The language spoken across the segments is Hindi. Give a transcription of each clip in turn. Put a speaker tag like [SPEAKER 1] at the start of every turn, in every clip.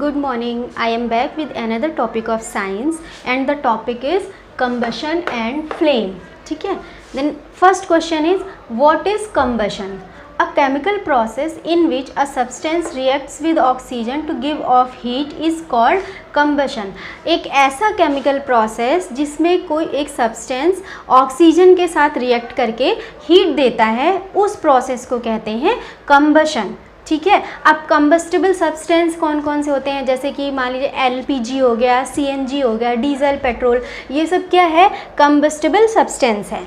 [SPEAKER 1] Good morning. I am back with another topic of science and the topic is combustion and flame. ठीक है. Then first question is what is combustion? A chemical process in which a substance reacts with oxygen to give off heat is called combustion. एक ऐसा chemical process जिसमें कोई एक substance ऑक्सीजन के साथ रिएक्ट करके हीट देता है, उस प्रोसेस को कहते हैं combustion. ठीक है. अब कंबस्टिबल सब्सटेंस कौन कौन से होते हैं, जैसे कि मान लीजिए एलपीजी हो गया, सीएनजी हो गया, डीजल, पेट्रोल, ये सब क्या है, कंबस्टिबल सब्सटेंस है.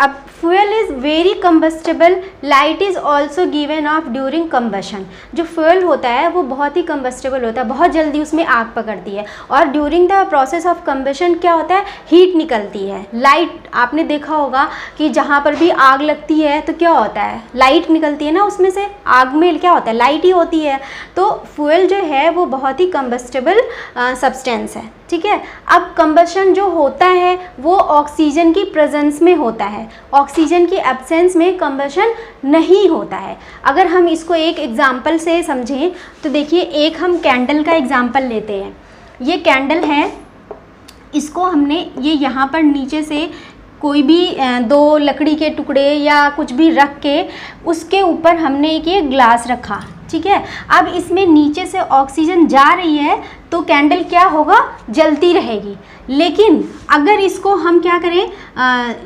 [SPEAKER 1] अब fuel is very combustible, light is also given of during combustion. जो फ्यूल होता है वो बहुत ही कंबस्टिबल होता है, बहुत जल्दी उसमें आग पकड़ती है, और during the process of combustion क्या होता है, हीट निकलती है. लाइट आपने देखा होगा कि जहाँ पर भी आग लगती है तो क्या होता है, लाइट निकलती है ना, उसमें से आग में क्या होता है, लाइट ही होती है. तो फ्यूल जो है वो बहुत ही कंबस्टिबल सब्सटेंस है. ठीक है. अब कंबशन जो होता है वो ऑक्सीजन की प्रेजेंस में होता है, ऑक्सीजन की एब्सेंस में कंबशन नहीं होता है. अगर हम इसको एक एग्जांपल से समझें तो देखिए, एक हम कैंडल का एग्जांपल लेते हैं. ये कैंडल है, इसको हमने ये यहाँ पर नीचे से कोई भी दो लकड़ी के टुकड़े या कुछ भी रख के उसके ऊपर हमने एक ये ग्लास रखा. ठीक है. अब इसमें नीचे से ऑक्सीजन जा रही है तो कैंडल क्या होगा, जलती रहेगी. लेकिन अगर इसको हम क्या करें,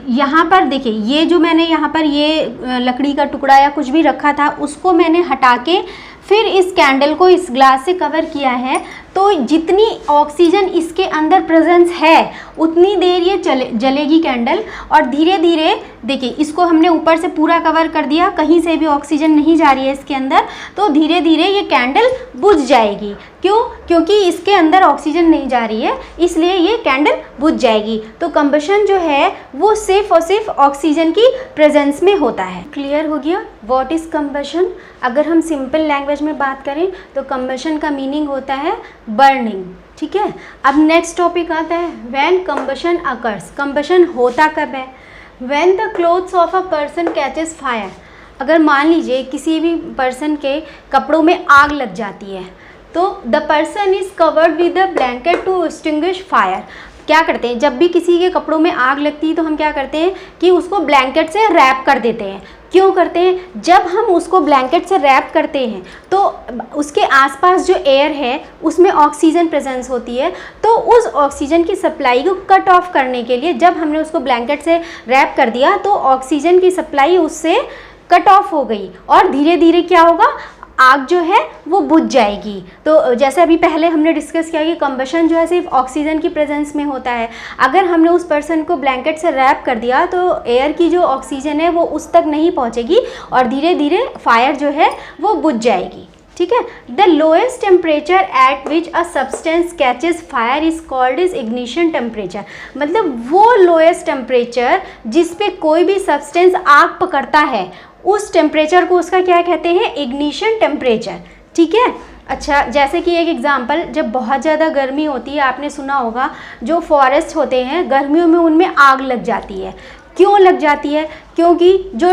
[SPEAKER 1] यहाँ पर देखिए, ये जो मैंने यहाँ पर ये लकड़ी का टुकड़ा या कुछ भी रखा था उसको मैंने हटा के फिर इस कैंडल को इस ग्लास से कवर किया है, तो जितनी ऑक्सीजन इसके अंदर प्रेजेंस है उतनी देर ये जलेगी कैंडल. और धीरे धीरे देखिए, इसको हमने ऊपर से पूरा कवर कर दिया, कहीं से भी ऑक्सीजन नहीं जा रही है इसके अंदर, तो धीरे धीरे ये कैंडल बुझ जाएगी. क्यों? क्योंकि इसके अंदर ऑक्सीजन नहीं जा रही है, इसलिए ये कैंडल बुझ जाएगी. तो कंबशन जो है वो सिर्फ और सिर्फ ऑक्सीजन की प्रेजेंस में होता है. क्लियर हो गया व्हाट इज़ कंबशन. अगर हम सिंपल लैंग्वेज में बात करें तो कंबशन का मीनिंग होता है बर्निंग. ठीक है. अब नेक्स्ट टॉपिक आता है व्हेन कंबशन अकर्स. कंबशन होता कब है, when the clothes of a person catches fire. अगर मान लीजिए किसी भी पर्सन के कपड़ों में आग लग जाती है तो the person is covered with a blanket to extinguish fire. क्या करते हैं, जब भी किसी के कपड़ों में आग लगती है तो हम क्या करते हैं कि उसको ब्लैंकेट से रैप कर देते हैं. क्यों करते हैं, जब हम उसको ब्लैंकेट से रैप करते हैं तो उसके आसपास जो एयर है उसमें ऑक्सीजन प्रेजेंस होती है, तो उस ऑक्सीजन की सप्लाई को कट ऑफ करने के लिए जब हमने उसको ब्लैंकेट से रैप कर दिया तो ऑक्सीजन की सप्लाई उससे कट ऑफ हो गई और धीरे धीरे क्या होगा, आग जो है वो बुझ जाएगी. तो जैसे अभी पहले हमने डिस्कस किया कि कंबशन जो है सिर्फ ऑक्सीजन की प्रेजेंस में होता है. अगर हमने उस पर्सन को ब्लैंकेट से रैप कर दिया तो एयर की जो ऑक्सीजन है वो उस तक नहीं पहुंचेगी और धीरे धीरे फायर जो है वो बुझ जाएगी. ठीक है. The lowest temperature at which a substance catches fire is called is ignition temperature. मतलब वो लोएस्ट टेम्परेचर जिस पे कोई भी सब्सटेंस आग पकड़ता है उस टेम्परेचर को उसका क्या कहते हैं, इग्निशन टेम्परेचर. ठीक है. अच्छा, जैसे कि एक एग्जांपल, जब बहुत ज़्यादा गर्मी होती है, आपने सुना होगा जो फॉरेस्ट होते हैं गर्मियों में उनमें आग लग जाती है. क्यों लग जाती है, क्योंकि जो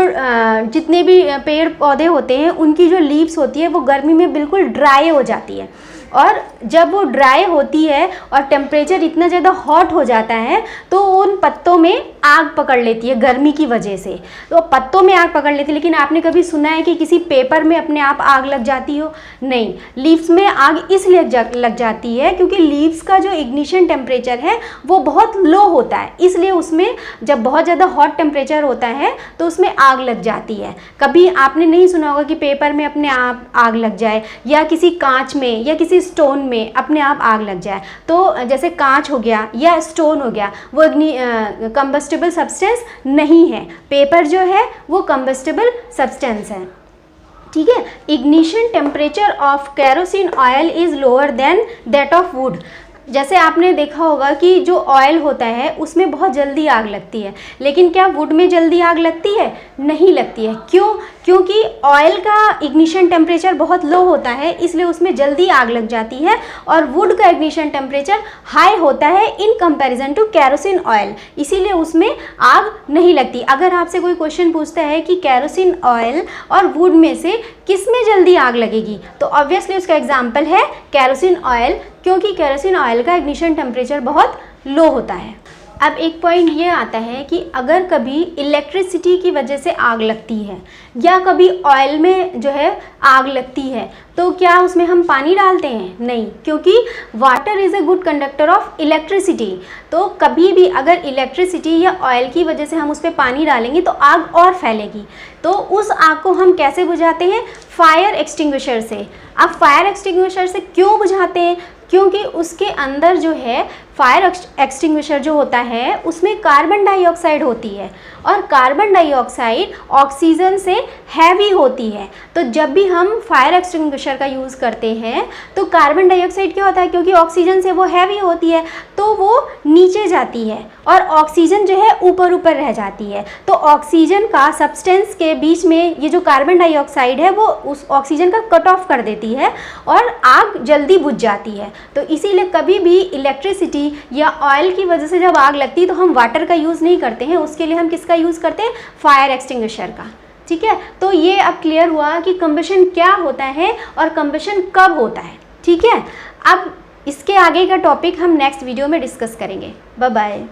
[SPEAKER 1] जितने भी पेड़ पौधे होते हैं उनकी जो लीव्स होती है वो गर्मी में बिल्कुल ड्राई हो जाती है, और जब वो ड्राई होती है और टेम्परेचर इतना ज़्यादा हॉट हो जाता है तो उन पत्तों में आग पकड़ लेती है गर्मी की वजह से. तो पत्तों में आग पकड़ लेती है. लेकिन आपने कभी सुना है कि किसी पेपर में अपने आप आग लग जाती हो? नहीं. लीव्स में आग इसलिए लग जाती है क्योंकि लीव्स का जो इग्निशन टेम्परेचर है वो बहुत लो होता है, इसलिए उसमें जब बहुत ज़्यादा हॉट टेम्परेचर होता है तो उसमें आग लग जाती है. कभी आपने नहीं सुना होगा कि पेपर में अपने आप आग लग जाए, या किसी कांच में या किसी स्टोन में अपने आप आग लग जाए. तो जैसे कांच हो गया या स्टोन हो गया वो कंबस्टिबल सब्सटेंस नहीं है. पेपर जो है वो कंबस्टिबल सब्सटेंस है. ठीक है. Ignition temperature of kerosene oil is lower than that of would. जैसे आपने देखा होगा कि जो ऑयल होता है उसमें बहुत जल्दी आग लगती है, लेकिन क्या वुड में जल्दी आग लगती है? नहीं लगती है. क्यों? क्योंकि ऑयल का इग्निशन टेम्परेचर बहुत लो होता है, इसलिए उसमें जल्दी आग लग जाती है, और वुड का इग्निशन टेम्परेचर हाई होता है in comparison to kerosene oil, इसीलिए उसमें आग नहीं लगती। अगर आपसे कोई क्वेश्चन पूछता है कि केरोसिन ऑयल और वुड में से किस में जल्दी आग लगेगी, तो ऑब्वियसली उसका एग्जाम्पल है केरोसिन ऑयल, क्योंकि केरोसिन ऑयल का इग्निशन टेम्परेचर बहुत लो होता है। अब एक पॉइंट ये आता है कि अगर कभी इलेक्ट्रिसिटी की वजह से आग लगती है या कभी ऑयल में जो है आग लगती है, तो क्या उसमें हम पानी डालते हैं? नहीं, क्योंकि water is a good conductor of electricity. तो कभी भी अगर इलेक्ट्रिसिटी या ऑयल की वजह से हम उस पर पानी डालेंगे तो आग और फैलेगी। तो उस आग को हम कैसे बुझाते हैं? फायर एक्सटिंग्विशर से। अब फायर एक्सटिंग्विशर से क्यों बुझाते हैं? क्योंकि उसके अंदर जो है फायर एक्सटिंग्विशर जो होता है उसमें कार्बन डाइऑक्साइड होती है, और कार्बन डाइऑक्साइड ऑक्सीजन से हैवी होती है। तो जब भी हम फायर एक्सटिंग्विशर का यूज़ करते हैं तो कार्बन डाइऑक्साइड क्या होता है, क्योंकि ऑक्सीजन से वो हैवी होती है तो वो नीचे जाती है और ऑक्सीजन जो है ऊपर ऊपर रह जाती है। तो ऑक्सीजन का सब्सटेंस के बीच में ये जो कार्बन डाइऑक्साइड है वो उस ऑक्सीजन का कट ऑफ कर देती है और आग जल्दी बुझ जाती है। तो इसीलिए कभी भी इलेक्ट्रिसिटी या ऑयल की वजह से जब आग लगती है तो हम वाटर का यूज़ नहीं करते हैं, उसके लिए हम किसका यूज़ करते हैं? फायर एक्सटिंग्विशर का। ठीक है, तो ये अब क्लियर हुआ कि कंबशन क्या होता है और कंबशन कब होता है। ठीक है, अब इसके आगे का टॉपिक हम नेक्स्ट वीडियो में डिस्कस करेंगे। Bye bye.